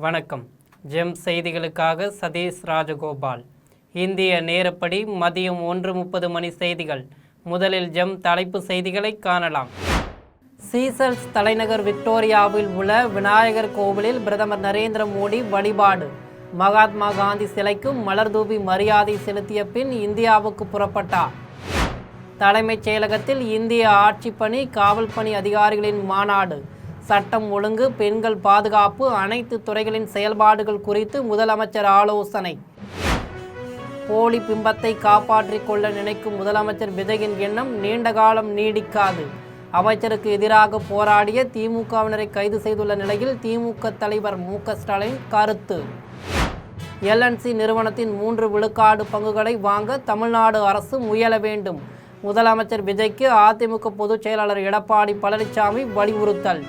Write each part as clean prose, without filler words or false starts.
வணக்கம். ஜெம் செய்திகளுக்காக சதீஷ் ராஜகோபால். இந்திய நேரப்படி மதியம் 1:30 மணி செய்திகள். முதலில் ஜெம் தலைப்பு செய்திகளை காணலாம். சீசெல்ஸ் தலைநகர் விக்டோரியாவில் உள்ள விநாயகர் கோவிலில் பிரதமர் நரேந்திர மோடி வழிபாடு. மகாத்மா காந்தி சிலைக்கு மலர்தூவி மரியாதை செலுத்திய பின் இந்தியாவுக்கு புறப்பட்டார். தலைமைச் செயலகத்தில் இந்திய ஆட்சிப்பணி காவல் பணி அதிகாரிகளின் மாநாடு. சட்டம் ஒழுங்கு, பெண்கள் பாதுகாப்பு, அனைத்து துறைகளின் செயல்பாடுகள் குறித்து முதலமைச்சர் ஆலோசனை. போலி பிம்பத்தை காப்பாற்றிக் கொள்ள நினைக்கும் முதலமைச்சர் விஜயின் எண்ணம் நீண்ட காலம் நீடிக்காது. அமைச்சருக்கு எதிராக போராடிய திமுகவினரை கைது செய்துள்ள நிலையில் திமுக தலைவர் மு.க. ஸ்டாலின் கருத்து. எல்&சி நிறுவனத்தின் 3 விழுக்காடு பங்குகளை வாங்க தமிழ்நாடு அரசு முயல வேண்டும். முதலமைச்சர் விஜய்க்கு அதிமுக பொதுச் செயலாளர் எடப்பாடி பழனிசாமி வலியுறுத்தல்.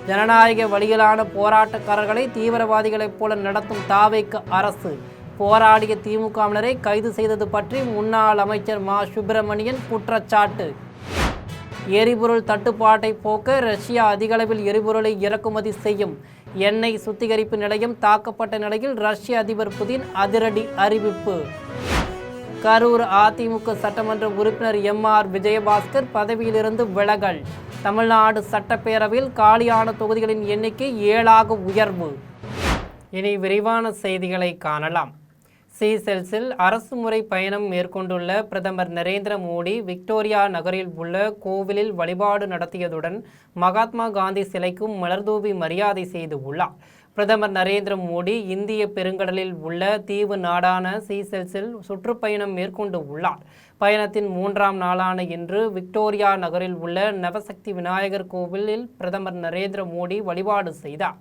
ஜனநாயக வழியிலான போராட்டக்காரர்களை தீவிரவாதிகளைப் போல நடத்தும் தாவேக அரசு. போராடிய திமுகவினரை கைது செய்தது பற்றி முன்னாள் அமைச்சர் மா. சுப்பிரமணியன் குற்றச்சாட்டு. எரிபொருள் தட்டுப்பாட்டை போக்க ரஷ்யா அதிகளவில் எரிபொருளை இறக்குமதி செய்யும். எண்ணெய் சுத்திகரிப்பு நிலையம் தாக்கப்பட்ட நிலையில் ரஷ்ய அதிபர் புதின் அதிரடி அறிவிப்பு. கரூர் அதிமுக சட்டமன்ற உறுப்பினர் எம்.ஆர். விஜயபாஸ்கர் பதவியிலிருந்து விலகல். தமிழ்நாடு சட்டப்பேரவையில் காலியான தொகுதிகளின் எண்ணிக்கை 7ஆக உயர்வு. இனி விரிவான செய்திகளை காணலாம். சீசெல்ஸில் அரசுமுறை பயணம் மேற்கொண்டுள்ள பிரதமர் நரேந்திர மோடி விக்டோரியா நகரில் உள்ள கோவிலில் வழிபாடு நடத்தியதுடன் மகாத்மா காந்தி சிலைக்கும் மலர்தூவி மரியாதை செய்து உள்ளார். பிரதமர் நரேந்திர மோடி இந்திய பெருங்கடலில் உள்ள தீவு நாடான சீசெல்ஸில் சுற்றுப்பயணம் மேற்கொண்டு உள்ளார். பயணத்தின் 3ஆம் நாளான இன்று விக்டோரியா நகரில் உள்ள நவசக்தி விநாயகர் கோவிலில் பிரதமர் நரேந்திர மோடி வழிபாடு செய்தார்.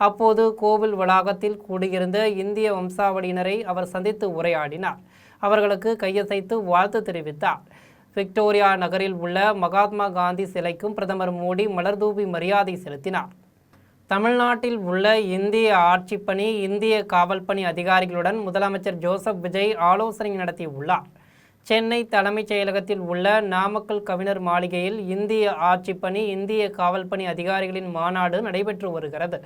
அப்போது கோவில் வளாகத்தில் கூடியிருந்த இந்திய வம்சாவளியினரை அவர் சந்தித்து உரையாடினார். அவர்களுக்கு கையசைத்து வாழ்த்து தெரிவித்தார். விக்டோரியா நகரில் உள்ள மகாத்மா காந்தி சிலைக்கும் பிரதமர் மோடி மலர்தூவி மரியாதை செலுத்தினார். தமிழ்நாட்டில் உள்ள இந்திய ஆட்சிப்பணி, இந்திய காவல் பணி அதிகாரிகளுடன் முதலமைச்சர் ஜோசப் விஜய் ஆலோசனை நடத்தியுள்ளார். சென்னை தலைமைச் செயலகத்தில் உள்ள நாமக்கல் கவிஞர் மாளிகையில் இந்திய ஆட்சிப்பணி, இந்திய காவல் பணி அதிகாரிகளின் மாநாடு நடைபெற்று வருகிறது.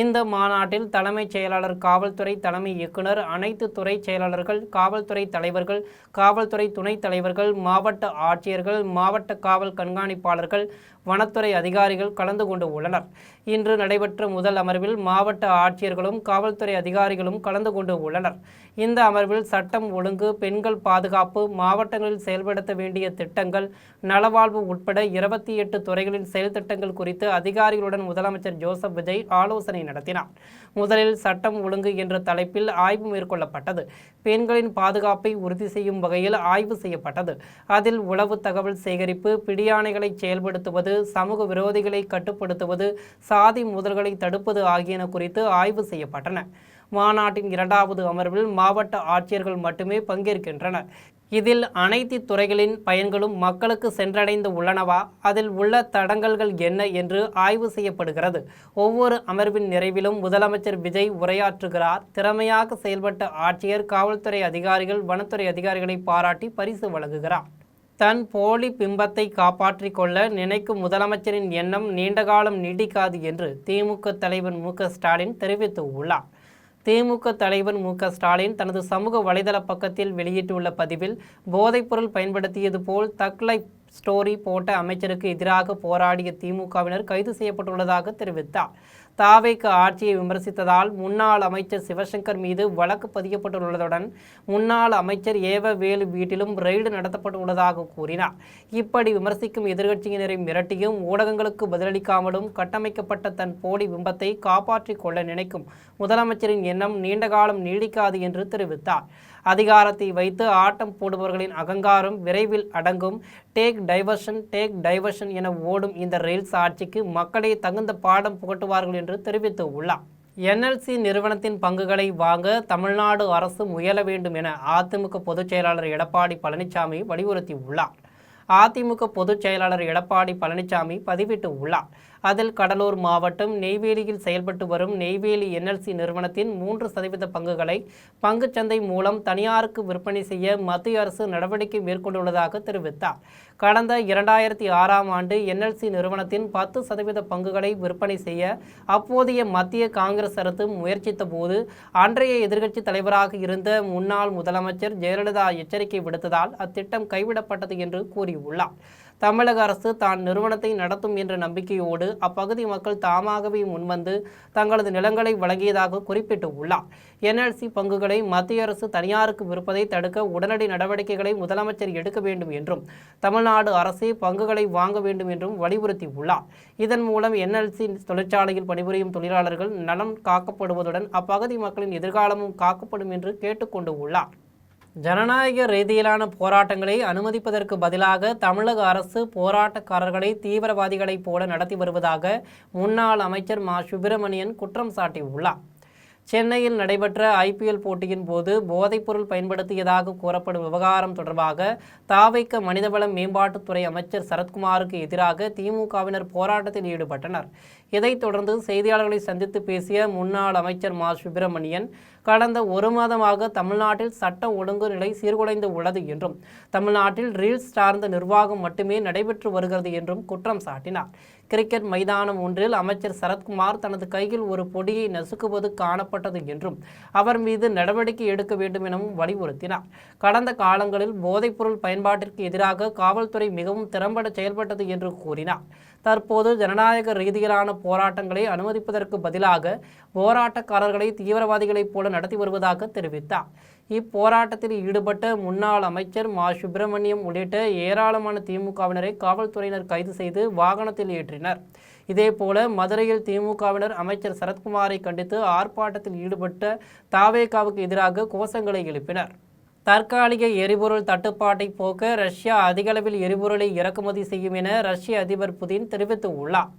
இந்த மாநாட்டில் தலைமைச் செயலாளர், காவல்துறை தலைமை இயக்குனர், அனைத்து துறை செயலாளர்கள், காவல்துறை தலைவர்கள், காவல்துறை துணைத் தலைவர்கள், மாவட்ட ஆட்சியர்கள், மாவட்ட காவல் கண்காணிப்பாளர்கள், வனத்துறை அதிகாரிகள் கலந்து கொண்டு உள்ளனர். இன்று நடைபெற்ற முதல் அமர்வில் மாவட்ட ஆட்சியர்களும் காவல்துறை அதிகாரிகளும் கலந்து கொண்டு உள்ளனர். இந்த அமர்வில் சட்டம் ஒழுங்கு, பெண்கள் பாதுகாப்பு, மாவட்டங்களில் செயல்படுத்த வேண்டிய திட்டங்கள், நலவாழ்வு உட்பட 28 துறைகளின் செயல் திட்டங்கள் குறித்து அதிகாரிகளுடன் முதலமைச்சர் ஜோசப் விஜய் ஆலோசனை நடத்தினார். முதலில் சட்டம் ஒழுங்கு என்ற தலைப்பில் ஆய்வு மேற்கொள்ளப்பட்டது. பெண்களின் பாதுகாப்பை உறுதி செய்யும் வகையில் ஆய்வு செய்யப்பட்டது. அதில் உளவு தகவல் சேகரிப்பு, பிடியாணைகளை செயல்படுத்துவது, சமூக விரோதிகளை கட்டுப்படுத்துவது, சாதி மோதல்களை தடுப்பது ஆகியன குறித்து ஆய்வு செய்யப்பட்டன. மாநாட்டின் 2வது அமர்வில் மாவட்ட ஆட்சியர்கள் மட்டுமே பங்கேற்கின்றனர். இதில் அனைத்து துறைகளின் பயன்களும் மக்களுக்கு சென்றடைந்து உள்ளனவா, அதில் உள்ள தடங்கல்கள் என்ன என்று ஆய்வு செய்யப்படுகிறது. ஒவ்வொரு அமர்வின் நிறைவிலும் முதலமைச்சர் விஜய் உரையாற்றுகிறார். திறமையாக செயல்பட்ட ஆட்சியர், காவல்துறை அதிகாரிகள், வனத்துறை அதிகாரிகளை பாராட்டி பரிசு வழங்குகிறார். தன் போலி பிம்பத்தை காப்பாற்றிக் கொள்ள நினைக்கும் முதலமைச்சரின் எண்ணம் நீண்டகாலம் நீடிக்காது என்று திமுக தலைவர் மு.க. ஸ்டாலின் தெரிவித்து உள்ளார். திமுக தலைவர் மு.க. ஸ்டாலின் தனது சமூக வலைதள பக்கத்தில் வெளியிட்டுள்ள பதிவில், போதைப்பொருள் பயன்படுத்தியது போல் தக் லைஃப் ஸ்டோரி போட்ட அமைச்சருக்கு எதிராக போராடிய திமுகவினர் கைது செய்யப்பட்டுள்ளதாக தெரிவித்தார். தாவேக ஆட்சியை விமர்சித்ததால் முன்னாள் அமைச்சர் சிவசங்கர் மீது வழக்கு பதியப்பட்டுள்ளதுடன் முன்னாள் அமைச்சர் ஏவ வேலு வீட்டிலும் ரெய்டு நடத்தப்பட்டுள்ளதாக கூறினார். இப்படி விமர்சிக்கும் எதிர்க்கட்சியினரை மிரட்டியும் ஊடகங்களுக்கு பதிலளிக்காமலும் கட்டமைக்கப்பட்ட தன் போலி பிம்பத்தை காப்பாற்றிக் கொள்ள நினைக்கும் முதலமைச்சரின் எண்ணம் நீண்டகாலம் நீடிக்காது என்று தெரிவித்தார். அதிகாரத்தை வைத்து ஆட்டம் போடுபவர்களின் அகங்காரம் விரைவில் அடங்கும். டேக் டைவர்ஷன் என ஓடும் இந்த ரயில்ஸ் ஆட்சிக்கு மக்களே தகுந்த பாடம் புகட்டுவார்கள் என்று தெரிவித்து உள்ளார். எல்&சி நிறுவனத்தின் பங்குகளை வாங்க தமிழ்நாடு அரசு முயல வேண்டும் என அதிமுக பொதுச் செயலாளர் எடப்பாடி பழனிசாமி வலியுறுத்தி உள்ளார். அதிமுக பொதுச் செயலாளர் எடப்பாடி பழனிசாமி பதிவிட்டு உள்ளார். அதில் கடலூர் மாவட்டம் நெய்வேலியில் செயல்பட்டு வரும் நெய்வேலி NLC நிறுவனத்தின் 3% பங்குகளை பங்குச்சந்தை மூலம் தனியாருக்கு விற்பனை செய்ய மத்திய அரசு நடவடிக்கை மேற்கொண்டுள்ளதாக தெரிவித்தார். கடந்த 2006ஆம் ஆண்டு NLC நிறுவனத்தின் 10% பங்குகளை விற்பனை செய்ய அப்போதைய மத்திய காங்கிரஸ் அரசு முயற்சித்த போது அன்றைய எதிர்க்கட்சி தலைவராக இருந்த முன்னாள் முதலமைச்சர் ஜெயலலிதா எச்சரிக்கை விடுத்ததால் அத்திட்டம் கைவிடப்பட்டது என்று கூறியுள்ளார். தமிழக அரசு தான் நிறுவனத்தை நடத்தும் என்ற நம்பிக்கையோடு அப்பகுதி மக்கள் தாமாகவே முன்வந்து தங்களது நிலங்களை வழங்கியதாக குறிப்பிட்டுள்ளார். NLC பங்குகளை மத்திய அரசு தனியாருக்கு விற்பதை தடுக்க உடனடி நடவடிக்கைகளை முதலமைச்சர் எடுக்க வேண்டும் என்றும் தமிழ்நாடு அரசே பங்குகளை வாங்க வேண்டும் என்றும் வலியுறுத்தியுள்ளார். இதன் மூலம் NLC தொழிற்சாலையில் பணிபுரியும் தொழிலாளர்கள் நலம் காக்கப்படுவதுடன் அப்பகுதி மக்களின் எதிர்காலமும் காக்கப்படும் என்று கேட்டுக்கொண்டுள்ளார். ஜனநாயக ரீதியிலான போராட்டங்களை அனுமதிப்பதற்கு பதிலாக தமிழக அரசு போராட்டக்காரர்களை தீவிரவாதிகளைப் போல நடத்தி வருவதாக முன்னாள் அமைச்சர் மா. சுப்பிரமணியன் குற்றம் சாட்டியுள்ளார். சென்னையில் நடைபெற்ற IPL போட்டியின் போது போதைப்பொருள் பயன்படுத்தியதாக கூறப்படும் விவகாரம் தொடர்பாக தாவைக்க மனிதவள மேம்பாட்டுத்துறை அமைச்சர் சரத்குமாருக்கு எதிராக திமுகவினர் போராட்டத்தில் ஈடுபட்டனர். இதைத் தொடர்ந்து செய்தியாளர்களை சந்தித்து பேசிய முன்னாள் அமைச்சர் மா. சுப்பிரமணியன், கடந்த 1 மாதமாக தமிழ்நாட்டில் சட்ட ஒழுங்கு நிலை சீர்குலைந்து உள்ளது என்றும் தமிழ்நாட்டில் ரீல்ஸ் சார்ந்த நிர்வாகம் மட்டுமே நடைபெற்று வருகிறது என்றும் குற்றம் சாட்டினார். கிரிக்கெட் மைதானம் ஒன்றில் அமைச்சர் சரத்குமார் தனது கையில் ஒரு பொடியை நசுக்குவது காணப்பட்டது என்றும் அவர் மீது நடவடிக்கை எடுக்க வேண்டும் எனவும் வலியுறுத்தினார். கடந்த காலங்களில் போதைப்பொருள் பயன்பாட்டிற்கு எதிராக காவல்துறை மிகவும் திறம்பட செயல்பட்டது என்று கூறினார். தற்போது ஜனநாயக ரீதியிலான போராட்டங்களை அனுமதிப்பதற்கு பதிலாக போராட்டக்காரர்களை தீவிரவாதிகளைப் போல நடத்தி வருவதாக தெரிவித்தார். இப்போராட்டத்தில் ஈடுபட்ட முன்னாள் அமைச்சர் மா. சுப்பிரமணியம் உள்ளிட்ட ஏராளமான திமுகவினரை காவல்துறையினர் கைது செய்து வாகனத்தில் ஏற்றினர். இதேபோல மதுரையில் திமுகவினர் அமைச்சர் சரத்குமாரை கண்டித்து ஆர்ப்பாட்டத்தில் ஈடுபட்ட தாவேகாவுக்கு எதிராக கோஷங்களை எழுப்பினர். தற்காலிக எரிபொருள் தட்டுப்பாட்டை போக்க ரஷ்யா அதிகளவில் எரிபொருளை இறக்குமதி செய்யும் என ரஷ்ய அதிபர் புதின் தெரிவித்துள்ளார்.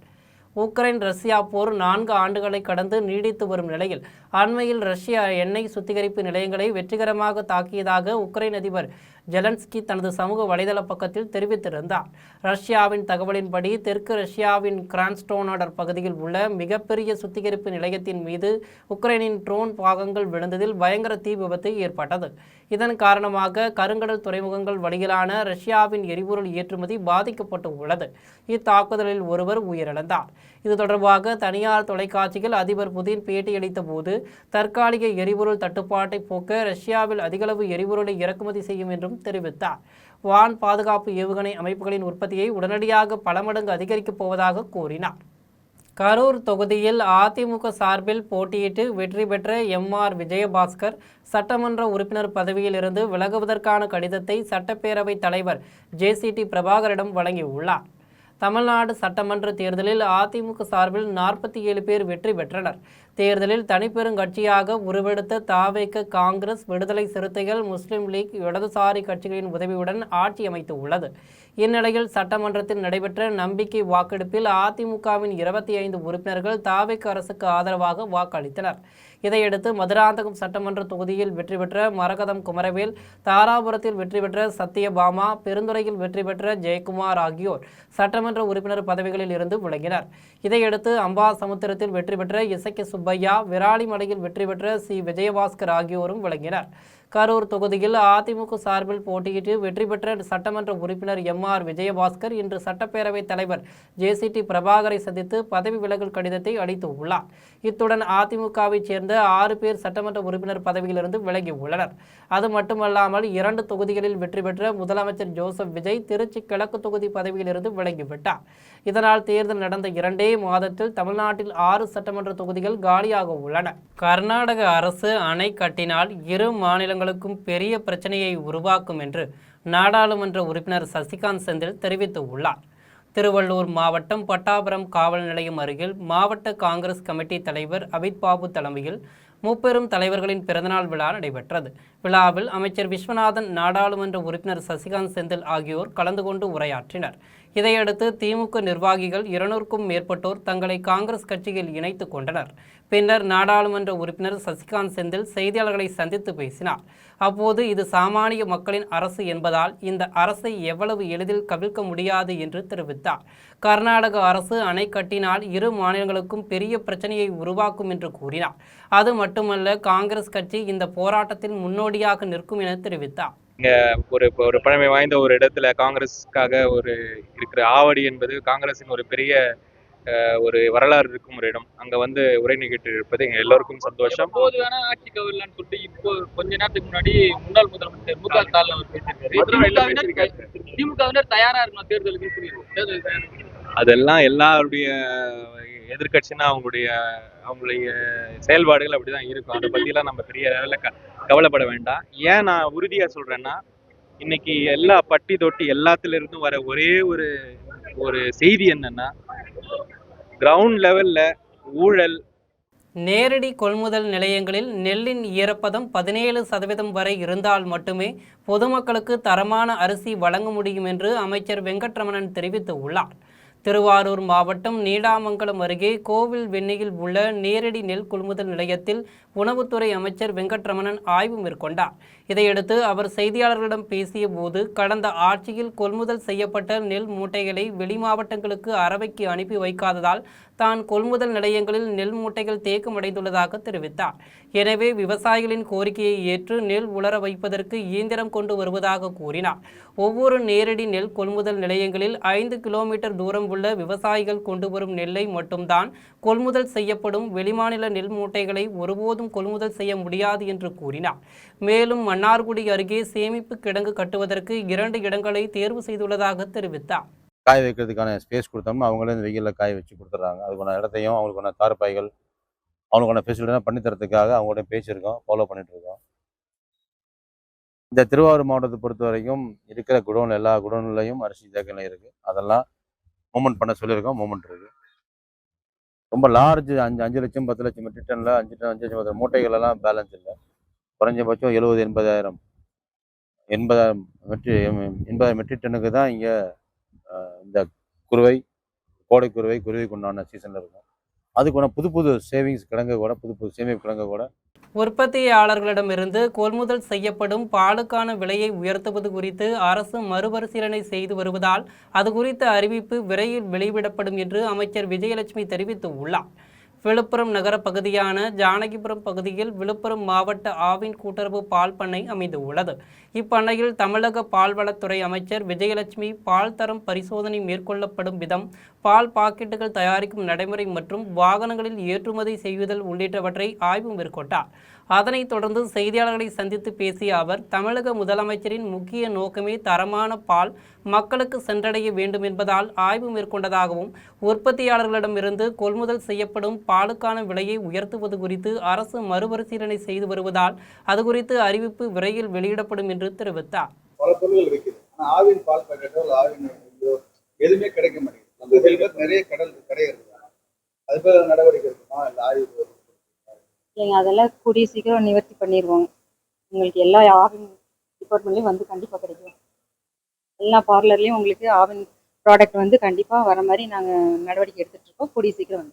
உக்ரைன் ரஷ்யா போர் 4 ஆண்டுகளை கடந்து நீடித்து வரும் நிலையில் அண்மையில் ரஷ்யா எண்ணெய் சுத்திகரிப்பு நிலையங்களை வெற்றிகரமாக தாக்கியதாக உக்ரைன் அதிபர் ஜெலன்ஸ்கி தனது சமூக வலைதள பக்கத்தில் தெரிவித்திருந்தார். ரஷ்யாவின் தகவலின்படி தெற்கு ரஷ்யாவின் கிரான்ஸ்டோனாடர் பகுதியில் உள்ள மிகப்பெரிய சுத்திகரிப்பு நிலையத்தின் மீது உக்ரைனின் ட்ரோன் பாகங்கள் விழுந்ததில் பயங்கர தீ விபத்து ஏற்பட்டது. இதன் காரணமாக கருங்கடல் துறைமுகங்கள் வழியிலான ரஷ்யாவின் எரிபொருள் ஏற்றுமதி பாதிக்கப்பட்டு உள்ளது. இத்தாக்குதலில் ஒருவர் உயிரிழந்தார். இது தொடர்பாக தனியார் தொலைக்காட்சியில் அதிபர் புதின் பேட்டியளித்த போது தற்காலிக எரிபொருள் தட்டுப்பாட்டை போக்க ரஷ்யாவில் அதிகளவு எரிபொருளை இறக்குமதி செய்யும் என்றும் தெரிவித்தார். வான் பாதுகாப்பு ஏவுகணை அமைப்புகளின் உற்பத்தியை உடனடியாக பல மடங்கு அதிகரிக்கப் போவதாக கூறினார். கரூர் தொகுதியில் அதிமுக சார்பில் போட்டியிட்டு வெற்றி பெற்ற MR விஜயபாஸ்கர் சட்டமன்ற உறுப்பினர் பதவியில் இருந்து விலகுவதற்கான கடிதத்தை சட்டப்பேரவைத் தலைவர் JCT பிரபாகரிடம் வழங்கியுள்ளார். தமிழ்நாடு சட்டமன்ற தேர்தலில் அதிமுக சார்பில் 47 பேர் வெற்றி பெற்றனர். தேர்தலில் தனிப்பெருங்கட்சியாக உருவெடுத்த தாவேக, காங்கிரஸ், விடுதலை சிறுத்தைகள், முஸ்லிம் லீக், இடதுசாரி கட்சிகளின் உதவியுடன் ஆட்சி அமைத்து உள்ளது. இந்நிலையில் சட்டமன்றத்தில் நடைபெற்ற நம்பிக்கை வாக்கெடுப்பில் அதிமுகவின் 25 உறுப்பினர்கள் தாவேக அரசுக்கு ஆதரவாக வாக்களித்தனர். இதையடுத்து மதுராந்தகம் சட்டமன்ற தொகுதியில் வெற்றி பெற்ற மரகதம் குமரவேல், தாராபுரத்தில் வெற்றி பெற்ற சத்யபாமா, பெருந்துறையில் வெற்றி பெற்ற ஜெயக்குமார் ஆகியோர் சட்டமன்ற உறுப்பினர் பதவிகளில் இருந்து விலகினர். இதையடுத்து அம்பாசமுத்திரத்தில் வெற்றி பெற்ற இசக்கி சுப்பையா, விராலிமலையில் வெற்றி பெற்ற சி. விஜயபாஸ்கர் ஆகியோரும் விலகினர். கரூர் தொகுதியில் அதிமுக சார்பில் போட்டியிட்டு வெற்றி பெற்ற சட்டமன்ற உறுப்பினர் MR விஜயபாஸ்கர் இன்று சட்டப்பேரவைத் தலைவர் JCT பிரபாகரை சந்தித்து பதவி விலகல் கடிதத்தை அளித்துள்ளார். இத்துடன் அதிமுகவைச் சேர்ந்த 6 பேர் சட்டமன்ற உறுப்பினர் பதவியிலிருந்து விலகி உள்ளனர். அது மட்டுமல்லாமல் 2 தொகுதிகளில் வெற்றி பெற்ற முதலமைச்சர் ஜோசப் விஜய் திருச்சி கிழக்கு தொகுதி பதவியிலிருந்து விலகிவிட்டார். இதனால் தேர்தல் நடந்த 2 மாதத்தில் தமிழ்நாட்டில் 6 சட்டமன்ற தொகுதிகள் காலியாக உள்ளன. கர்நாடக அரசு அணை கட்டினால் இரு மாநிலங்களுக்கும் பெரிய பிரச்சனையை உருவாக்கும் என்று நாடாளுமன்ற உறுப்பினர் சசிகாந்த் செந்தில் தெரிவித்துள்ளார். திருவள்ளூர் மாவட்டம் பட்டாபுரம் காவல் நிலையம் அருகில் மாவட்ட காங்கிரஸ் கமிட்டி தலைவர் அபித் பாபு தலைமையில் முப்பெரும் தலைவர்களின் பிறந்தநாள் விழா நடைபெற்றது. விழாவில் அமைச்சர் விஸ்வநாதன், நாடாளுமன்ற உறுப்பினர் சசிகாந்த் செந்தில் ஆகியோர் கலந்து கொண்டு உரையாற்றினர். இதையடுத்து திமுக நிர்வாகிகள் 200க்கும் மேற்பட்டோர் தங்களை காங்கிரஸ் கட்சியில் இணைத்துக் கொண்டனர். பின்னர் நாடாளுமன்ற உறுப்பினர் சசிகாந்த் செந்தில் செய்தியாளர்களை சந்தித்து பேசினார். அப்போது இது சாமானிய மக்களின் அரசு என்பதால் இந்த அரசை எவ்வளவு எளிதில் கவிழ்க்க முடியாது என்று தெரிவித்தார். கர்நாடக அரசு அணை கட்டினால் இரு மாநிலங்களுக்கும் பெரிய பிரச்சனையை உருவாக்கும் என்று கூறினார். அது மட்டுமல்ல, காங்கிரஸ் கட்சி இந்த போராட்டத்தில் முன்னோடியாக நிற்கும் என தெரிவித்தார். ஒரு பழமை வாய்ந்த ஒரு இடத்துல காங்கிரஸுக்காக இருக்கிற ஆவடி என்பது காங்கிரசின் ஒரு பெரிய ஒரு வரலாறு இருக்கும் ஒரு இடம். அங்க உரை நிகழ்ச்சி இருப்பது எங்க எல்லோருக்கும் சந்தோஷம். போதுவான ஆட்சி கவிழ்லான்னு சொல்லிட்டு இப்போ கொஞ்ச நேரத்துக்கு முன்னாடி முன்னாள் முதலமைச்சர் மு.க. ஸ்டாலின் அவர் பேசியிருக்காரு. திமுகவினர் தயாரா இருக்கணும் தேர்தலுக்கு. அதெல்லாம் எல்லாருடைய எதிர்கட்சின்னா அவங்களுடைய செயல்பாடுகள் அப்படிதான் இருக்கும். அதை பத்திலாம் நம்ம பெரிய லெவலில் கவலைப்பட வேண்டாம். ஏன் நான் உறுதியா சொல்றேன்னா, இன்னைக்கு எல்லா பட்டி தொட்டி எல்லாத்துல இருந்தும் வர ஒரே ஒரு செய்தி என்னன்னா, கிரவுண்ட் லெவல்ல ஊழல். நேரடி கொள்முதல் நிலையங்களில் நெல்லின் ஈரப்பதம் 17% வரை இருந்தால் மட்டுமே பொதுமக்களுக்கு தரமான அரிசி வழங்க முடியும் என்று அமைச்சர் வெங்கட்ரமணன் தெரிவித்துள்ளார். திருவாரூர் மாவட்டம் நீடாமங்கலம் அருகே கோவில் வெண்ணியில் உள்ள நேரடி நெல் கொள்முதல் நிலையத்தில் உணவுத்துறை அமைச்சர் வெங்கட்ரமணன் ஆய்வு மேற்கொண்டார். இதையடுத்து அவர் செய்தியாளர்களிடம் பேசிய போது, கடந்த ஆட்சியில் கொள்முதல் செய்யப்பட்ட நெல் மூட்டைகளை வெளி மாவட்டங்களுக்கு அரவைக்கு அனுப்பி வைக்காததால் தான் கொள்முதல் நிலையங்களில் நெல் மூட்டைகள் தேக்கமடைந்துள்ளதாக தெரிவித்தார். எனவே விவசாயிகளின் கோரிக்கையை ஏற்று நெல் உலர வைப்பதற்கு இயந்திரம் கொண்டு வருவதாக கூறினார். ஒவ்வொரு நேரடி நெல் கொள்முதல் நிலையங்களில் 5 கிலோமீட்டர் தூரம் உள்ள விவசாயிகள் கொண்டு வரும் நெல்லை மட்டும்தான் கொள்முதல் செய்யப்படும். வெளிமாநில நெல் மூட்டைகளை ஒருபோதும் கொள்முதல் செய்ய முடியாது என்று கூறினார். மேலும் மன்னார்குடி அருகே சேமிப்பு கிடங்கு கட்டுவதற்கு 2 இடங்களை தேர்வு செய்துள்ளதாக தெரிவித்தார். காய வைக்கிறதுக்கான ஸ்பேஸ் கொடுத்தோம்னா அவங்களே இந்த வெயிலில் காய வச்சு கொடுத்துட்றாங்க. அதுக்கான இடத்தையும் அவங்களுக்கான தார்பாய்கள் அவங்களுக்கான ஃபெசிலிட்டிலாம் பண்ணித்தரத்துக்காக அவங்கள்ட்ட பேசியிருக்கோம், ஃபாலோ பண்ணிட்டு இருக்கோம். இந்த திருவாரூர் மாவட்டத்தை பொறுத்த வரைக்கும் இருக்கிற குடோன் எல்லா குடோன்லையும் அரிசி தேக்கநிலை இருக்குது. அதெல்லாம் மூவ்மெண்ட் பண்ண சொல்லியிருக்கோம், மூவ்மெண்ட் இருக்குது. ரொம்ப லார்ஜ் 5 லட்சம் 10 லட்சம் மெட்ரிக் டனில் 5 லட்சம் மூட்டைகள் எல்லாம் பேலன்ஸ் இல்லை. குறைஞ்சபட்சம் 70-80 மெட்ரிக் டன்னுக்கு தான் இங்கே இந்த குருவை, கோடை குருவைக்கு உண்டான சீசனில் இருக்கும். அதுக்கான புது சேவிங்ஸ் கிடங்கு கூட புது சேமிப்பு கிடங்கு கூட உற்பத்தியாளர்களிடமிருந்து கொள்முதல் செய்யப்படும் பாலுக்கான விலையை உயர்த்துவது குறித்து அரசு மறுபரிசீலனை செய்து வருவதால் அது குறித்த அறிவிப்பு விரைவில் வெளியிடப்படும் என்று அமைச்சர் விஜயலட்சுமி தெரிவித்துள்ளார். விழுப்புரம் நகர பகுதியான ஜானகிபுரம் பகுதியில் விழுப்புரம் மாவட்ட ஆவின் கூட்டுறவு பால் பண்ணை அமைந்துள்ளது. இப்பண்ணையில் தமிழக பால்வளத்துறை அமைச்சர் விஜயலட்சுமி பால் தரம் பரிசோதனை மேற்கொள்ளப்படும் விதம், பால் பாக்கெட்டுகள் தயாரிக்கும் நடைமுறை மற்றும் வாகனங்களில் ஏற்றுமதி செய்வதல் உள்ளிட்டவற்றை ஆய்வு மேற்கொண்டார். அதனைத் தொடர்ந்து செய்தியாளர்களை சந்தித்து பேசிய அவர், தமிழக முதலமைச்சரின் முக்கிய நோக்கமே தரமான பால் மக்களுக்கு சென்றடைய வேண்டும் என்பதால் ஆய்வு மேற்கொண்டதாகவும், உற்பத்தியாளர்களிடமிருந்து கொள்முதல் செய்யப்படும் பாலுக்கான விலையை உயர்த்துவது குறித்து அரசு மறுபரிசீலனை செய்து வருவதால் அது குறித்து அறிவிப்பு விரைவில் வெளியிடப்படும் என்று தெரிவித்தார். பல பொருட்கள் இருக்குது. ஆவின் பால் பாக்கெட்டோ எதுவுமே கிடைக்க மாட்டேங்குது. நிறைய கடை இருக்கு. அது நடவடிக்கை இருக்குமா? இல்லை ஆய்வு இல்லைங்க, அதெல்லாம் கூடிய சீக்கிரம் நிவர்த்தி பண்ணிடுவோம். உங்களுக்கு எல்லா ஆவின் டிபார்ட்மெண்ட்லேயும் கண்டிப்பாக கிடைக்கும். எல்லா பார்லர்லேயும் உங்களுக்கு ஆவின் ப்ராடக்ட் கண்டிப்பாக வர மாதிரி நாங்கள் நடவடிக்கை எடுத்துகிட்டு இருக்கோம். கூடிய சீக்கிரம்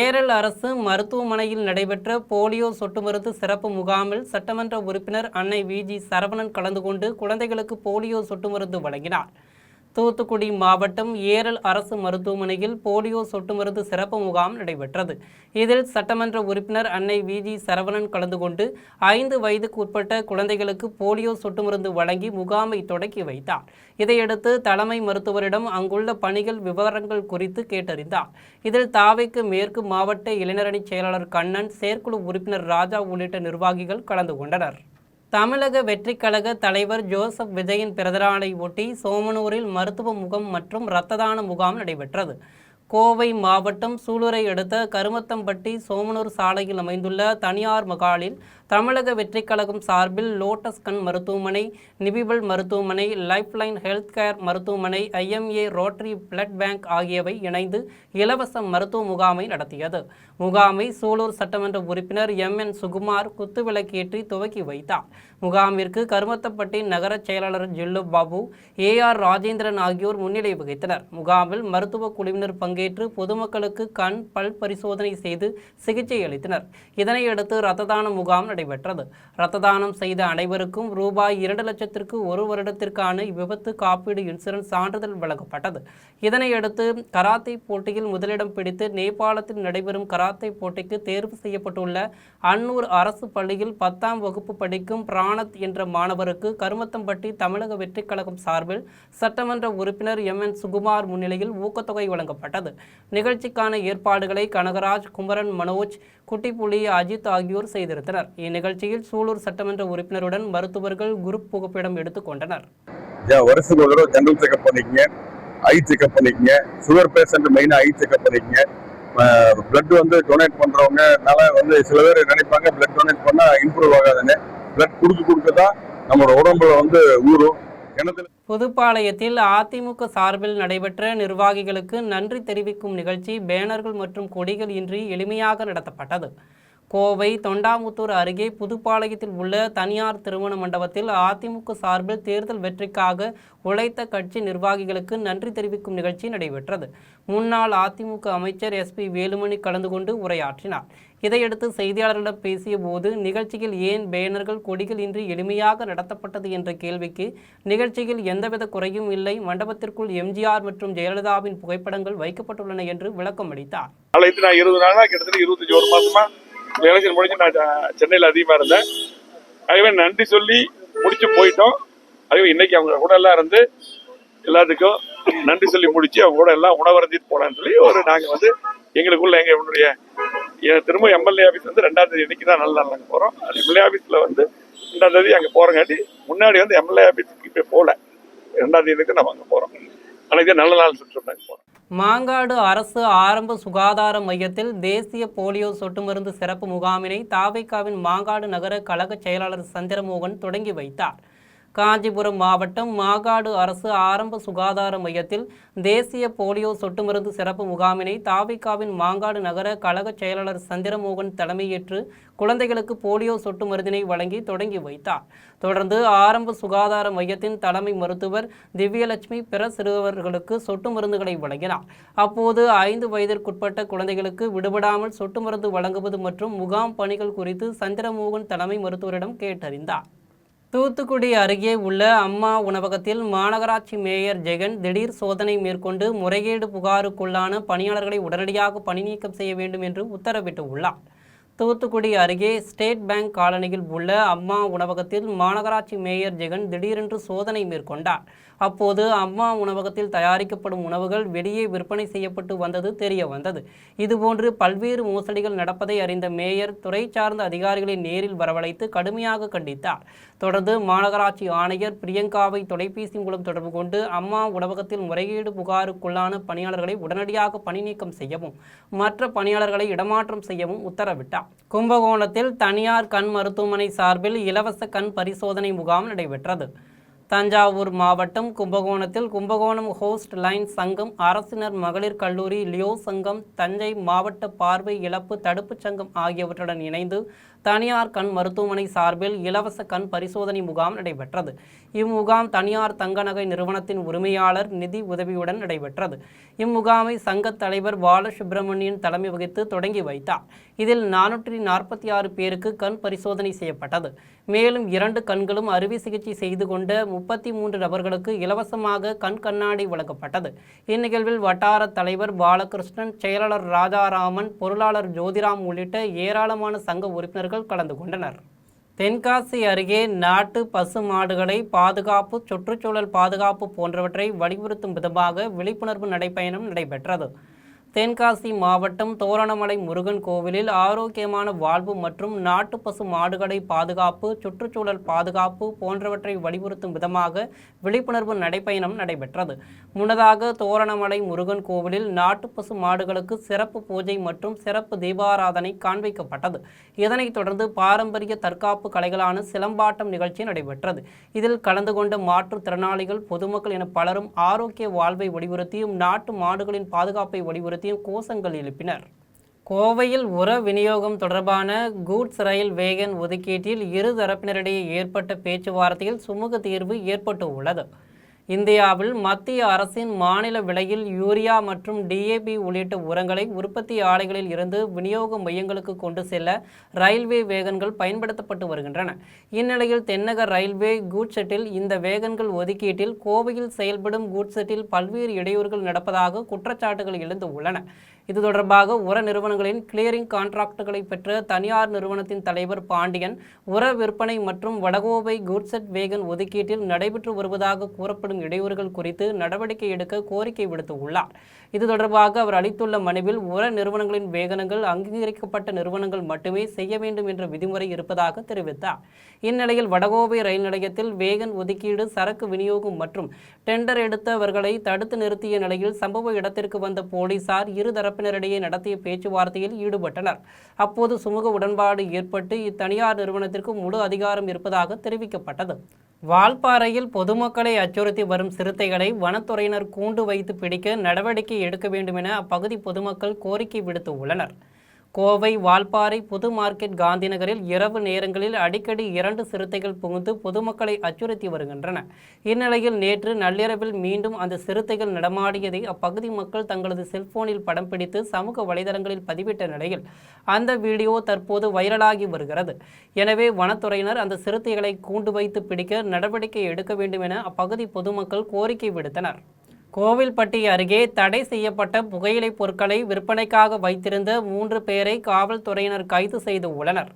ஏரல் அரசு மருத்துவமனையில் நடைபெற்ற போலியோ சொட்டு மருந்து சிறப்பு முகாமில் சட்டமன்ற உறுப்பினர் அன்னை வி.ஜி. சரவணன் கலந்து கொண்டு குழந்தைகளுக்கு போலியோ சொட்டு மருந்து வழங்கினார். தூத்துக்குடி மாவட்டம் ஏரல் அரசு மருத்துவமனையில் போலியோ சொட்டு மருந்து சிறப்பு முகாம் நடைபெற்றது. இதில் சட்டமன்ற உறுப்பினர் அன்னை வி.ஜி. சரவணன் கலந்து கொண்டு 5 வயதுக்கு உட்பட்ட குழந்தைகளுக்கு போலியோ சொட்டு மருந்து வழங்கி முகாமை தொடக்கி வைத்தார். இதையடுத்து தலைமை மருத்துவரிடம் அங்குள்ள பணிகள் விவரங்கள் குறித்து கேட்டறிந்தார். இதில் தாவைக்கு மேற்கு மாவட்ட இளைஞரணி செயலாளர் கண்ணன், செயற்குழு உறுப்பினர் ராஜா உள்ளிட்ட நிர்வாகிகள் கலந்து கொண்டனர். தமிழக வெற்றிக் கழக தலைவர் ஜோசப் விஜயின் பிறந்தநாளை ஒட்டி சோமனூரில் மருத்துவ முகாம் மற்றும் இரத்த தான முகாம் நடைபெற்றது. கோவை மாவட்டம் சூலூரை அடுத்த கருமத்தம்பட்டி சோமனூர் சாலையில் அமைந்துள்ள தனியார் மகாலில் தமிழக வெற்றிக் கழகம் சார்பில் லோட்டஸ் கண் மருத்துவமனை, நிபிபல் மருத்துவமனை, லைஃப்லைன் ஹெல்த் கேர் மருத்துவமனை, IMA ரோட்டரி பிளட் பேங்க் ஆகியவை இணைந்து இலவச மருத்துவ முகாமை நடத்தியது. முகாமை சூலூர் சட்டமன்ற உறுப்பினர் MN சுகுமார் குத்துவிளக்கேற்றி துவக்கி வைத்தார். முகாமிற்கு கருமத்தப்பட்டி நகர செயலாளர் ஜில்லு பாபு, AR ராஜேந்திரன் ஆகியோர் முன்னிலை வகித்தனர். முகாமில் மருத்துவ குழுவினர் பங்கேற்று பொதுமக்களுக்கு கண், பல் பரிசோதனை செய்து சிகிச்சை அளித்தனர். இதனையடுத்து இரத்த தான முகாம் நடைபெற்றது. இரத்த தானம் செய்த அனைவருக்கும் ரூபாய் 2 லட்சத்திற்கு 1 வருடத்திற்கான விபத்து காப்பீடு இன்சூரன்ஸ் சான்றிதழ் வழங்கப்பட்டது. இதனையடுத்து கராத்தே போட்டியில் முதலிடம் பிடித்து நேபாளத்தில் நடைபெறும் கராத்தே போட்டிக்கு தேர்வு செய்யப்பட்டுள்ள அன்னூர் அரசு பள்ளியில் 10ஆம் வகுப்பு படிக்கும் பிராணத் என்ற மாணவருக்கு கருமத்தம்பட்டி தமிழக வெற்றிக் கழகம் சார்பில் சட்டமன்ற உறுப்பினர் MN சுகுமார் முன்னிலையில் ஊக்கத்தொகை வழங்கப்பட்டது. நிகழ்ச்சிக்கான ஏற்பாடுகளை கனகராஜ், குமரன், மனோஜ், குட்டிப்புலி, அஜித் ஆகியோர் செய்திருந்தனர். இந்நிகழ்ச்சியில் சூலூர் சட்டமன்ற உறுப்பினருடன் மருத்துவர்கள் குரூப் புகைப்படம் எடுத்துக் கொண்டனர். வருஷத்துக்கு ஒரு தடவை ஜெனரல் செக்அப் பண்ணிக்கங்க, ஐ செக்அப் பண்ணிக்கங்க, சுகர் பேஷண்ட் மெயினா ஐ செக்அப் பண்ணிக்கங்க. பிளட் வந்து டொனேட் பண்றவங்கனால சில பேர் நினைப்பாங்க பிளட் டொனேட் பண்ணா இம்ப்ரூவ் ஆகாதுன்னு. பிளட் கொடுக்க தான் நம்மளோட உடம்புல ஊறும். புதுப்பாளையத்தில் அதிமுக சார்பில் நடைபெற்ற நிர்வாகிகளுக்கு நன்றி தெரிவிக்கும் நிகழ்ச்சி பேனர்கள் மற்றும் கொடிகள் இன்றி எளிமையாக நடத்தப்பட்டது. கோவை தொண்டாமுத்தூர் அருகே புதுப்பாளையத்தில் உள்ள தனியார் திருமண மண்டபத்தில் அதிமுக சார்பில் தேர்தல் வெற்றிக்காக உழைத்த கட்சி நிர்வாகிகளுக்கு நன்றி தெரிவிக்கும் நிகழ்ச்சி நடைபெற்றது. முன்னாள் அதிமுக அமைச்சர் SP வேலுமணி கலந்து கொண்டு உரையாற்றினார். இதையடுத்து செய்தியாளர்களிடம் பேசிய போது நிகழ்ச்சியில் ஏன் பேனர்கள், கொடிகள் இன்றி எளிமையாக நடத்தப்பட்டது என்ற கேள்விக்கு நிகழ்ச்சியில் எந்தவித குறையும் இல்லை, மண்டபத்திற்குள் MGR மற்றும் ஜெயலலிதாவின் புகைப்படங்கள் வைக்கப்பட்டுள்ளன என்று விளக்கம் அளித்தார். 20 நாளா கிட்டத்தட்ட 21 மாசமா எலெக்ஷன் முடிஞ்சு நான் சென்னையில் அதிகமாக இருந்தேன். ஆகவே நன்றி சொல்லி முடிச்சு போயிட்டோம். ஆகவே இன்னைக்கு அவங்க கூட எல்லாம் இருந்து எல்லாத்துக்கும் நன்றி சொல்லி முடிச்சு அவங்க கூட எல்லாம் உணவருந்திட்டு போலான்னு சொல்லி நாங்கள் எங்களுக்குள்ள என்னுடைய திரும்ப MLA ஆஃபீஸ் 2ஆம் தேதி இன்னைக்கு தான் நல்ல நாள் நாங்கள் போகிறோம். அது MLA ஆஃபீஸில் 2ஆம் தேதி அங்கே போகிறங்காட்டி முன்னாடி MLA ஆஃபீஸுக்கு இப்போ போகல. 2ஆம் தேதிக்கு நம்ம அங்கே போகிறோம். அன்னைக்கு நல்ல நாள் சுற்றுலாங்க போகிறோம். மாங்காடு அரசு ஆரம்ப சுகாதார மையத்தில் தேசிய போலியோ சொட்டு மருந்து சிறப்பு முகாமினை தாவேகாவின் மாங்காடு நகர கழக செயலாளர் சந்திரமோகன் தொடங்கி வைத்தார். காஞ்சிபுரம் மாவட்டம் மாங்காடு அரசு ஆரம்ப சுகாதார மையத்தில் தேசிய போலியோ சொட்டு மருந்து சிறப்பு முகாமினை தாவேகாவின் மாங்காடு நகர கழக செயலாளர் சந்திரமோகன் தலைமையேற்று குழந்தைகளுக்கு போலியோ சொட்டு மருந்தினை வழங்கி தொடங்கி வைத்தார். தொடர்ந்து ஆரம்ப சுகாதார மையத்தின் தலைமை மருத்துவர் திவ்யலட்சுமி பிற சிறுவர்களுக்கு சொட்டு மருந்துகளை வழங்கினார். அப்போது 5 வயதிற்குட்பட்ட குழந்தைகளுக்கு விடுபடாமல் சொட்டு மருந்து வழங்குவது மற்றும் முகாம் பணிகள் குறித்து சந்திரமோகன் தலைமை மருத்துவரிடம் கேட்டறிந்தார். தூத்துக்குடி அருகே உள்ள அம்மா உணவகத்தில் மாநகராட்சி மேயர் ஜெகன் திடீர் சோதனை மேற்கொண்டு முறைகேடு புகாருக்குள்ளான பணியாளர்களை உடனடியாக பணி நீக்கம் செய்ய வேண்டும் என்று உத்தரவிட்டுள்ளார். தூத்துக்குடி அருகே ஸ்டேட் பேங்க் காலனியில் உள்ள அம்மா உணவகத்தில் மாநகராட்சி மேயர் ஜெகன் திடீரென்று சோதனை மேற்கொண்டார். அப்போது அம்மா உணவகத்தில் தயாரிக்கப்படும் உணவுகள் வெளியே விற்பனை செய்யப்பட்டு வந்தது தெரிய வந்தது. இதுபோன்று பல்வேறு மோசடிகள் நடப்பதை அறிந்த மேயர் துறை சார்ந்த அதிகாரிகளை நேரில் வரவழைத்து கடுமையாக கண்டித்தார். தொடர்ந்து மாநகராட்சி ஆணையர் பிரியங்காவை தொலைபேசி மூலம் தொடர்பு கொண்டு அம்மா உணவகத்தில் முறைகேடு புகாருக்குள்ளான பணியாளர்களை உடனடியாக பணி நீக்கம் செய்யவும் மற்ற பணியாளர்களை இடமாற்றம் செய்யவும் உத்தரவிட்டார். கும்பகோணத்தில் தனியார் கண் மருத்துவமனை சார்பில் இலவச கண் பரிசோதனை முகாம் நடைபெற்றது. தஞ்சாவூர் மாவட்டம் கும்பகோணத்தில் கும்பகோணம் ஹோஸ்ட் லைன் சங்கம், அரசினர் மகளிர் கல்லூரி, லியோ சங்கம், தஞ்சை மாவட்ட பார்வை இழப்பு தடுப்பு சங்கம் ஆகியவற்றுடன் இணைந்து தனியார் கண் மருத்துவமனை சார்பில் இலவச கண் பரிசோதனை முகாம் நடைபெற்றது. இம்முகாம் தனியார் தங்க நகை நிறுவனத்தின் உரிமையாளர் நிதி உதவியுடன் நடைபெற்றது. இம்முகாமை சங்க தலைவர் பாலசுப்ரமணியன் தலைமை வகித்து தொடங்கி வைத்தார். இதில் 446 பேருக்கு கண் பரிசோதனை செய்யப்பட்டது. மேலும் 2 கண்களும் அறுவை சிகிச்சை செய்து கொண்ட 33 நபர்களுக்கு இலவசமாக கண் கண்ணாடி வழங்கப்பட்டது. இந்நிகழ்வில் வட்டார தலைவர் பாலகிருஷ்ணன், செயலாளர் ராஜாராமன், பொருளாளர் ஜோதிராம் உள்ளிட்ட ஏராளமான சங்க உறுப்பினர்கள் கலந்து கொண்டனர். தென்காசி அருகே நாட்டு பசு மாடுகளை பாதுகாப்பு, சுற்றுச்சூழல் பாதுகாப்பு போன்றவற்றை வலியுறுத்தும் விதமாக விழிப்புணர்வு நடைபயணம் நடைபெற்றது. தென்காசி மாவட்டம் தோரணமலை முருகன் கோவிலில் ஆரோக்கியமான வாழ்வு மற்றும் நாட்டு பசு மாடுகளை பாதுகாப்பு, சுற்றுச்சூழல் பாதுகாப்பு போன்றவற்றை வலியுறுத்தும் விதமாக விழிப்புணர்வு நடைபயணம் நடைபெற்றது. முன்னதாக தோரணமலை முருகன் கோவிலில் நாட்டு பசு மாடுகளுக்கு சிறப்பு பூஜை மற்றும் சிறப்பு தீபாராதனை காண்பிக்கப்பட்டது. இதனைத் தொடர்ந்து பாரம்பரிய தற்காப்பு கலைகளான சிலம்பாட்டம் நிகழ்ச்சி நடைபெற்றது. இதில் கலந்து கொண்ட மாற்றுத்திறனாளிகள், பொதுமக்கள் என பலரும் ஆரோக்கிய வாழ்வை வலியுறுத்தியும் நாட்டு மாடுகளின் பாதுகாப்பை வலியுறுத்தியும் கோஷங்கள் எழுப்பினர். கோவையில் உர விநியோகம் தொடர்பான கூட்ஸ் ரயில் வேகன் ஒதுக்கீட்டில் இரு தரப்பினரிடையே ஏற்பட்ட பேச்சுவார்த்தையில் சுமூக தீர்வு ஏற்பட்டு உள்ளது. இந்தியாவில் மத்திய அரசின் மாநில விலையில் யூரியா மற்றும் DAP உள்ளிட்ட உரங்களை உற்பத்தி ஆலைகளில் இருந்து விநியோக மையங்களுக்கு கொண்டு செல்ல ரயில்வே வேகன்கள் பயன்படுத்தப்பட்டு வருகின்றன. இந்நிலையில் தென்னக ரயில்வே கூட்ஷெட்டில் இந்த வேகன்கள் ஒதுக்கீட்டில் கோவையில் செயல்படும் கூட்ஷெட்டில் பல்வேறு இடையூறுகள் நடப்பதாக குற்றச்சாட்டுகள் எழுந்து உள்ளன. இது தொடர்பாக உர நிறுவனங்களின் கிளியரிங் கான்ட்ராக்டுகளை பெற்ற தனியார் நிறுவனத்தின் தலைவர் பாண்டியன் உர விற்பனை மற்றும் வடகோவை கூட்ஷெட் வேகன் ஒதுக்கீட்டில் நடைபெற்று வருவதாக கூறப்படும் இடையூறுகள் குறித்து நடவடிக்கை எடுக்க கோரிக்கை விடுத்துள்ளார். இது தொடர்பாக அவர் அளித்துள்ள மனுவில் உர நிறுவனங்களின் வேகனங்கள் அங்கீகரிக்கப்பட்ட நிறுவனங்கள் மட்டுமே செய்ய வேண்டும் என்ற விதிமுறை இருப்பதாக தெரிவித்தார். இந்நிலையில் வடகோவை ரயில் நிலையத்தில் வேகன் ஒதுக்கீடு, சரக்கு விநியோகம் மற்றும் டெண்டர் எடுத்தவர்களை தடுத்து நிறுத்திய நிலையில் சம்பவ இடத்திற்கு வந்த போலீசார் இரு தரப்பினரிடையே நடத்திய பேச்சுவார்த்தையில் ஈடுபட்டனர். அப்போது சுமூக உடன்பாடு ஏற்பட்டு இத்தனியார் நிறுவனத்திற்கு முழு அதிகாரம் இருப்பதாக தெரிவிக்கப்பட்டது. வால்பாறையில் பொதுமக்களை அச்சுறுத்தி வரும் சிறுத்தைகளை வனத்துறையினர் கூண்டு வைத்து பிடிக்க நடவடிக்கை எடுக்க வேண்டும் என அப்பகுதி பொதுமக்கள் கோரிக்கை விடுத்து உள்ளனர். கோவை வால்பாறை புது மார்க்கெட் காந்திநகரில் இரவு நேரங்களில் அடிக்கடி 2 சிறுத்தைகள் புகுந்து பொதுமக்களை அச்சுறுத்தி வருகின்றன. இந்நிலையில் நேற்று நள்ளிரவில் மீண்டும் அந்த சிறுத்தைகள் நடமாடியதை அப்பகுதி மக்கள் தங்களது செல்போனில் படம் பிடித்து சமூக வலைதளங்களில் பதிவிட்ட நிலையில் அந்த வீடியோ தற்போது வைரலாகி வருகிறது. எனவே வனத்துறையினர் அந்த சிறுத்தைகளை கூண்டு வைத்து பிடிக்க நடவடிக்கை எடுக்க வேண்டும் என அப்பகுதி பொதுமக்கள் கோரிக்கை விடுத்தனர். கோவில்பட்டி அருகே தடை செய்யப்பட்ட புகையிலை பொருட்களை விற்பனைக்காக வைத்திருந்த 3 பேரை காவல்துறையினர் கைது செய்து உள்ளனர்.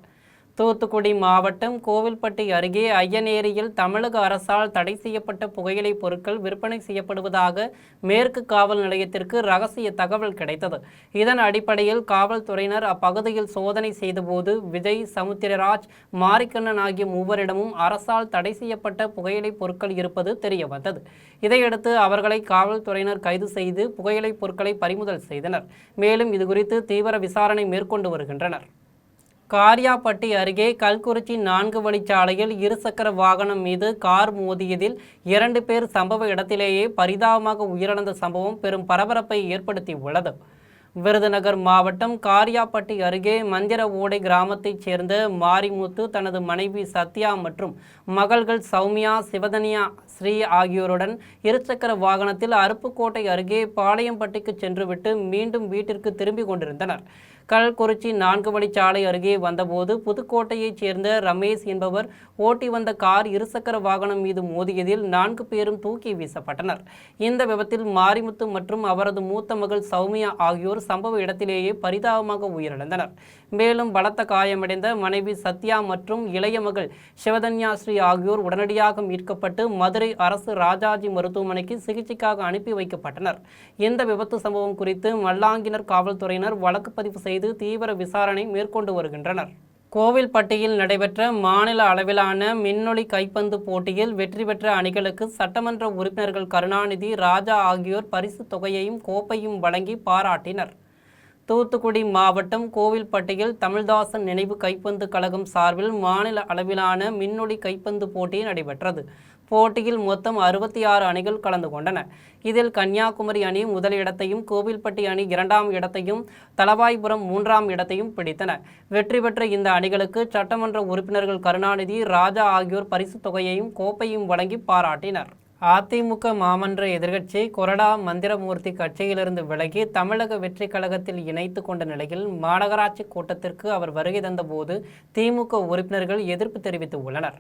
தூத்துக்குடி மாவட்டம் கோவில்பட்டி அருகே ஐயனேரியில் தமிழக அரசால் தடை செய்யப்பட்ட புகையிலை பொருட்கள் விற்பனை செய்யப்படுவதாக மேற்கு காவல் நிலையத்திற்கு ரகசிய தகவல் கிடைத்தது. இதன் அடிப்படையில் காவல்துறையினர் அப்பகுதியில் சோதனை செய்தபோது விஜய், சமுத்திரராஜ், மாரிக்கண்ணன் ஆகிய 3வரிடமும் அரசால் தடை செய்யப்பட்ட புகையிலை பொருட்கள் இருப்பது தெரியவந்தது. இதையடுத்து அவர்களை காவல்துறையினர் கைது செய்து புகையிலை பொருட்களை பறிமுதல் செய்தனர். மேலும் இதுகுறித்து தீவிர விசாரணை மேற்கொண்டு வருகின்றனர். காரியாபட்டி அருகே கல்குறிச்சி 4 வழிச்சாலையில் இருசக்கர வாகனம் மீது கார் மோதியதில் 2 பேர் சம்பவ இடத்திலேயே பரிதாபமாக உயிரிழந்த சம்பவம் பெரும் பரபரப்பை ஏற்படுத்தி உள்ளது. விருதுநகர் மாவட்டம் காரியாபட்டி அருகே மந்திர ஓடை கிராமத்தைச் சேர்ந்த மாரிமுத்து தனது மனைவி சத்யா மற்றும் மகள்கள் சௌமியா, சிவதன்யா, ஸ்ரீ ஆகியோருடன் இருசக்கர வாகனத்தில் அருப்புக்கோட்டை அருகே பாளையம்பட்டிக்கு சென்றுவிட்டு மீண்டும் வீட்டிற்கு திரும்பி கொண்டிருந்தனர். கல்குறிச்சி 4 வழிச்சாலை அருகே வந்தபோது புதுக்கோட்டையைச் சேர்ந்த ரமேஷ் என்பவர் ஓட்டி வந்த கார் இருசக்கர வாகனம் மீது மோதியதில் 4 பேரும் தூக்கி வீசப்பட்டனர். இந்த விபத்தில் மாரிமுத்து மற்றும் அவரது மூத்த மகள் சௌமியா ஆகியோர் சம்பவ இடத்திலேயே பரிதாபமாக உயிரிழந்தனர். மேலும் பலத்த காயமடைந்த மனைவி சத்யா மற்றும் இளைய மகள் சிவதன்யா ஸ்ரீ ஆகியோர் உடனடியாக மீட்கப்பட்டு மதுரை அரசு ராஜாஜி மருத்துவமனைக்கு சிகிச்சைக்காக அனுப்பி வைக்கப்பட்டனர். இந்த விபத்து சம்பவம் குறித்து மல்லாங்கினர் காவல்துறையினர் வழக்கு பதிவு செய்து தீவிர விசாரணை மேற்கொண்டு வருகின்றனர். கோவில்பட்டியில் நடைபெற்ற மாநில அளவிலான மின்னொலி கைப்பந்து போட்டியில் வெற்றி பெற்ற அணிகளுக்கு சட்டமன்ற உறுப்பினர்கள் கருணாநிதி, ராஜா ஆகியோர் பரிசு தொகையையும் கோப்பையும் வழங்கி பாராட்டினர். தூத்துக்குடி மாவட்டம் கோவில்பட்டியில் தமிழ்தாசன் நினைவு கைப்பந்து கழகம் சார்பில் மாநில அளவிலான மின்னொலி கைப்பந்து போட்டி நடைபெற்றது. போட்டியில் மொத்தம் 66 அணிகள் கலந்து கொண்டன. இதில் கன்னியாகுமரி அணி முதல் இடத்தையும், கோவில்பட்டி அணி 2ஆம் இடத்தையும், தளவாய்புரம் 3ஆம் இடத்தையும் பிடித்தன. வெற்றி பெற்ற இந்த அணிகளுக்கு சட்டமன்ற உறுப்பினர்கள் கருணாநிதி, ராஜா ஆகியோர் பரிசு தொகையையும் கோப்பையும் வழங்கி பாராட்டினர். அதிமுக மாமன்ற எதிர்க்கட்சி கொறடா மந்திரமூர்த்தி கட்சியிலிருந்து விலகி தமிழக வெற்றி கழகத்தில் இணைத்து கொண்ட நிலையில் மாநகராட்சி கூட்டத்திற்கு அவர் வருகை தந்தபோது திமுக உறுப்பினர்கள் எதிர்ப்பு தெரிவித்து உள்ளனர்.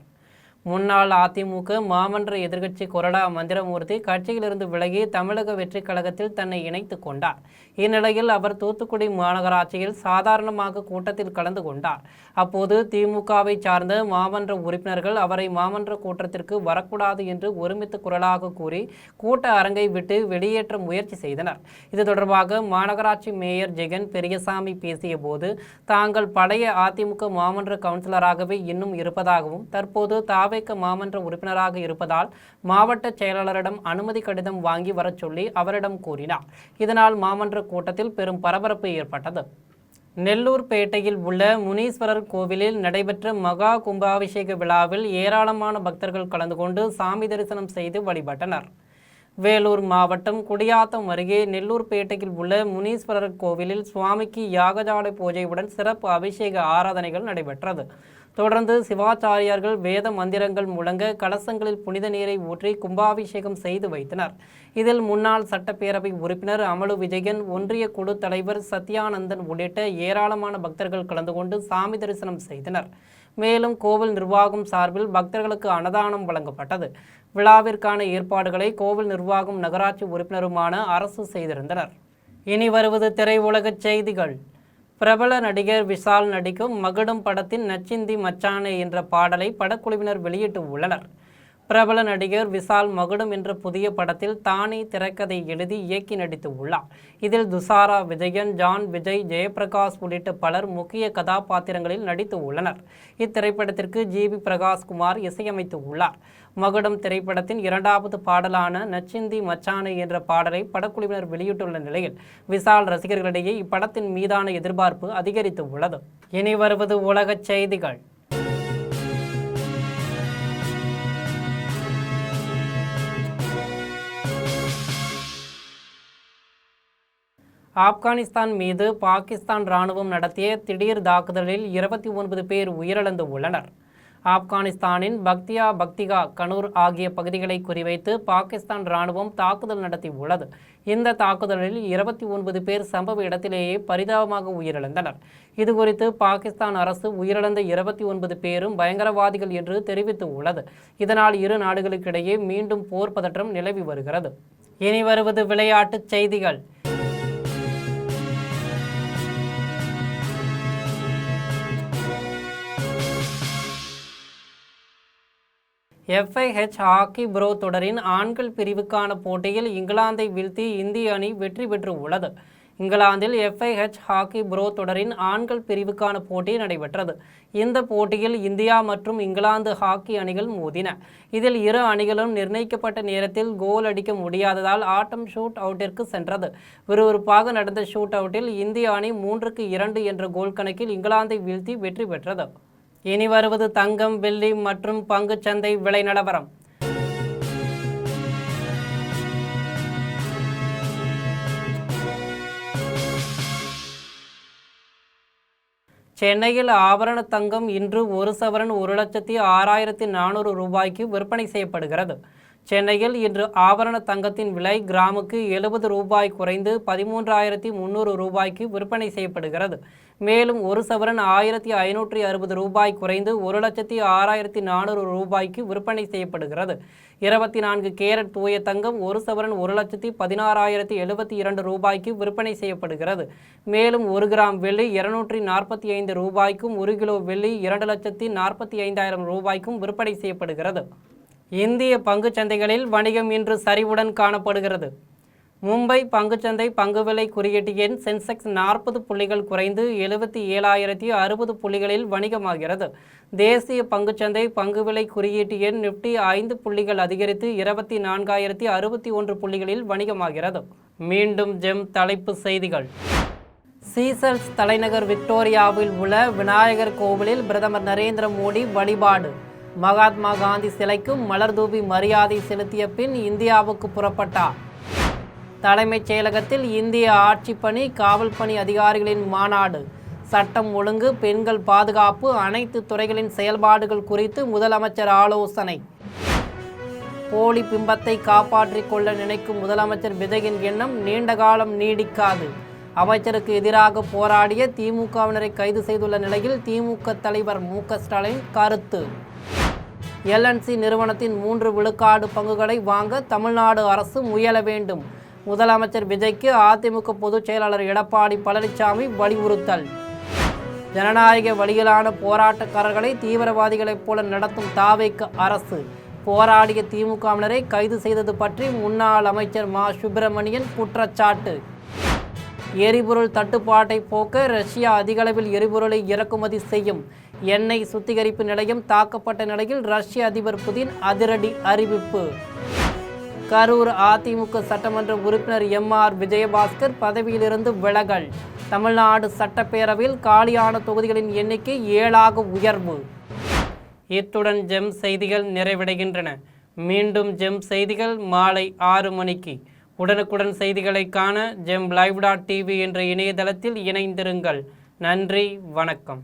முன்னாள் அதிமுக மாமன்ற எதிர்க்கட்சி கொறடா மந்திரமூர்த்தி கட்சியிலிருந்து விலகி தமிழக வெற்றி கழகத்தில் தன்னை இணைத்துக் கொண்டார். இந்நிலையில் அவர் தூத்துக்குடி மாநகராட்சியில் சாதாரணமாக கூட்டத்தில் கலந்து கொண்டார். அப்போது திமுகவை சார்ந்த மாமன்ற உறுப்பினர்கள் அவரை மாமன்ற கூட்டத்திற்கு வரக்கூடாது என்று ஒருமித்த குரலாக கூறி கூட்ட அரங்கை விட்டு வெளியேற்ற முயற்சி செய்தனர். இது தொடர்பாக மாநகராட்சி மேயர் ஜெகன் பெரியசாமி பேசிய போது தாங்கள் பழைய அதிமுக மாமன்ற கவுன்சிலராகவே இன்னும் இருப்பதாகவும் தற்போது தாவேக மாமன்ற உறுப்பினராக இருப்பதால் மாவட்ட செயலாளரிடம் அனுமதி கடிதம் வாங்கி வரச் சொல்லி அவரிடம் கூறினார். இதனால் மாமன்ற கூட்டத்தில் பெரும் பரபரப்பு ஏற்பட்டது. நெல்லூர்பேட்டையில் உள்ள முனீஸ்வரர் கோவிலில் நடைபெற்ற மகா கும்பாபிஷேக விழாவில் ஏராளமான பக்தர்கள் கலந்து கொண்டு சாமி தரிசனம் செய்து வழிபட்டனர். வேலூர் மாவட்டம் குடியாத்தம் அருகே நெல்லூர்பேட்டையில் உள்ள முனீஸ்வரர் கோவிலில் சுவாமிக்கு யாகஜாலை பூஜையுடன் சிறப்பு அபிஷேக ஆராதனைகள் நடைபெற்றது. தொடர்ந்து சிவாச்சாரியார்கள் வேத மந்திரங்கள் முழங்க கலசங்களில் புனித நீரை ஊற்றி கும்பாபிஷேகம் செய்து வைத்தனர். இதில் முன்னாள் சட்டப்பேரவை உறுப்பினர் அமலு விஜயன், ஒன்றிய குழு தலைவர் சத்யானந்தன் உள்ளிட்ட ஏராளமான பக்தர்கள் கலந்து கொண்டு சாமி தரிசனம் செய்தனர். மேலும் கோவில் நிர்வாகம் சார்பில் பக்தர்களுக்கு அன்னதானம் வழங்கப்பட்டது. விழாவிற்கான ஏற்பாடுகளை கோவில் நிர்வாகம் நகராட்சி உறுப்பினருமான அரசு செய்திருந்தனர். இனி வருவது திரையுலக செய்திகள். பிரபல நடிகர் விஷால் நடிக்கும் மகுடம் படத்தின் நச்சிந்தி மச்சானே என்ற பாடலை படக்குழுவினர் வெளியிட்டு உள்ளனர். பிரபல நடிகர் விஷால் மகுடம் என்ற புதிய படத்தில் தானே திரைக்கதை எழுதி இயக்கி நடித்து உள்ளார். இதில் துஷாரா விஜயன், ஜான் விஜய், ஜெயபிரகாஷ் உள்ளிட்ட பலர் முக்கிய கதாபாத்திரங்களில் நடித்து உள்ளனர். இத்திரைப்படத்திற்கு ஜிபி பிரகாஷ்குமார் இசையமைத்து உள்ளார். மகுடம் திரைப்படத்தின் இரண்டாவது பாடலான நச்சிந்தி மச்சானே என்ற பாடலை படக்குழுவினர் வெளியிட்டுள்ள நிலையில் விஷால் ரசிகர்களிடையே இப்படத்தின் மீதான எதிர்பார்ப்பு அதிகரித்து உள்ளது. இனி வருவது உலக செய்திகள். ஆப்கானிஸ்தான் மீது பாகிஸ்தான் இராணுவம் நடத்திய திடீர் தாக்குதலில் 29 பேர் உயிரிழந்து உள்ளனர். ஆப்கானிஸ்தானின் பக்திகா, கனூர் ஆகிய பகுதிகளை குறிவைத்து பாகிஸ்தான் இராணுவம் தாக்குதல் நடத்தி உள்ளது. இந்த தாக்குதலில் 29 பேர் சம்பவ இடத்திலேயே பரிதாபமாக உயிரிழந்தனர். இதுகுறித்து பாகிஸ்தான் அரசு உயிரிழந்த 29 பேரும் பயங்கரவாதிகள் என்று தெரிவித்து உள்ளது. இதனால் இரு நாடுகளுக்கிடையே மீண்டும் போர் பதற்றம் நிலவி வருகிறது. இனி வருவது விளையாட்டுச் செய்திகள். FIH ஹாக்கி ப்ரோ தொடரின் ஆண்கள் பிரிவுக்கான போட்டியில் இங்கிலாந்தை வீழ்த்தி இந்திய அணி வெற்றி பெற்று உள்ளது. இங்கிலாந்தில் FIH ஹாக்கி ப்ரோ தொடரின் ஆண்கள் பிரிவுக்கான போட்டி நடைபெற்றது. இந்த போட்டியில் இந்தியா மற்றும் இங்கிலாந்து ஹாக்கி அணிகள் மோதின. இதில் இரு அணிகளும் நிர்ணயிக்கப்பட்ட நேரத்தில் கோல் அடிக்க முடியாததால் ஆட்டம் ஷூட் அவுட்டிற்கு சென்றது. விறுவிறுப்பாக நடந்த ஷூட் அவுட்டில் இந்திய அணி 3-2 என்ற கோல் கணக்கில் இங்கிலாந்தை வீழ்த்தி வெற்றி பெற்றது. இனி வருவது தங்கம், வெள்ளி மற்றும் பங்குச்சந்தை விலை நிலவரம். சென்னையில் ஆபரண தங்கம் இன்று 1 சவரன் 1,06,400 ரூபாய்க்கு விற்பனை செய்யப்படுகிறது. சென்னையில் இன்று ஆபரண தங்கத்தின் விலை கிராமுக்கு 70 ரூபாய் குறைந்து 13,300 ரூபாய்க்கு விற்பனை செய்யப்படுகிறது. மேலும் 1 சவரன் 1,560 ரூபாய் குறைந்து 1,06,400 ரூபாய்க்கு விற்பனை செய்யப்படுகிறது. 24 கேரட் தூய தங்கம் 1 சவரன் 1,16,072 ரூபாய்க்கு விற்பனை செய்யப்படுகிறது. மேலும் 1 கிராம் வெள்ளி 245 ரூபாய்க்கும் 1 கிலோ வெள்ளி 2,45,000 ரூபாய்க்கும் விற்பனை செய்யப்படுகிறது. இந்திய பங்குச்சந்தைகளில் வணிகம் இன்று சரிவுடன் காணப்படுகிறது. மும்பை பங்குச்சந்தை பங்குவிலை குறியீட்டு எண் சென்செக்ஸ் 40 புள்ளிகள் குறைந்து 77,060 புள்ளிகளில் வணிகமாகிறது. தேசிய பங்குச்சந்தை பங்குவிலை குறியீட்டு எண் நிப்டி 5 புள்ளிகள் அதிகரித்து 24,061 புள்ளிகளில் வணிகமாகிறது. மீண்டும் ஜெம் தலைப்பு செய்திகள். சீசல்ஸ் தலைநகர் விக்டோரியாவில் உள்ள விநாயகர் கோவிலில் பிரதமர் நரேந்திர மோடி வழிபாடு. மகாத்மா காந்தி சிலைக்கு மலர் தூவி மரியாதை செலுத்திய பின் இந்தியாவுக்கு புறப்பட்டார். தலைமைச் செயலகத்தில் இந்திய ஆட்சிப் பணி, காவல் பணி அதிகாரிகளின் மாநாடு. சட்டம் ஒழுங்கு, பெண்கள் பாதுகாப்பு, அனைத்து துறைகளின் செயல்பாடுகள் குறித்து முதலமைச்சர் ஆலோசனை. போலி பிம்பத்தை காப்பாற்றிக் கொள்ள நினைக்கும் முதலமைச்சர் விஜயின் எண்ணம் நீண்ட காலம் நீடிக்காது. அமைச்சருக்கு எதிராக போராடிய திமுகவினரை கைது செய்துள்ள நிலையில் திமுக தலைவர் மு.க. ஸ்டாலின் கருத்து. LNC நிறுவனத்தின் 3 விழுக்காடு பங்குகளை வாங்க தமிழ்நாடு அரசு முயல வேண்டும். முதலமைச்சர் விஜய்க்கு அதிமுக பொதுச் செயலாளர் எடப்பாடி பழனிசாமி வலியுறுத்தல். ஜனநாயக வழியிலான போராட்டக்காரர்களை தீவிரவாதிகளைப் போல நடத்தும் தாவேக அரசு. போராடிய திமுகவினரை கைது செய்தது பற்றி முன்னாள் அமைச்சர் மா. சுப்பிரமணியன் குற்றச்சாட்டு. எரிபொருள் தட்டுப்பாட்டை போக்க ரஷ்யா அதிகளவில் எரிபொருளை இறக்குமதி செய்யும். எண்ணெய் சுத்திகரிப்பு நிலையம் தாக்கப்பட்ட நிலையில் ரஷ்ய அதிபர் புதின் அதிரடி அறிவிப்பு. கரூர் அதிமுக சட்டமன்ற உறுப்பினர் MR விஜயபாஸ்கர் பதவியிலிருந்து விலகல். தமிழ்நாடு சட்டப்பேரவையில் காலியான தொகுதிகளின் எண்ணிக்கை 7ஆக உயர்வு. இத்துடன் ஜெம் செய்திகள் நிறைவடைகின்றன. மீண்டும் ஜெம் செய்திகள் மாலை 6 மணிக்கு. உடனுக்குடன் செய்திகளை காண GemLive.tv என்ற இணையதளத்தில் இணைந்திருங்கள். நன்றி, வணக்கம்.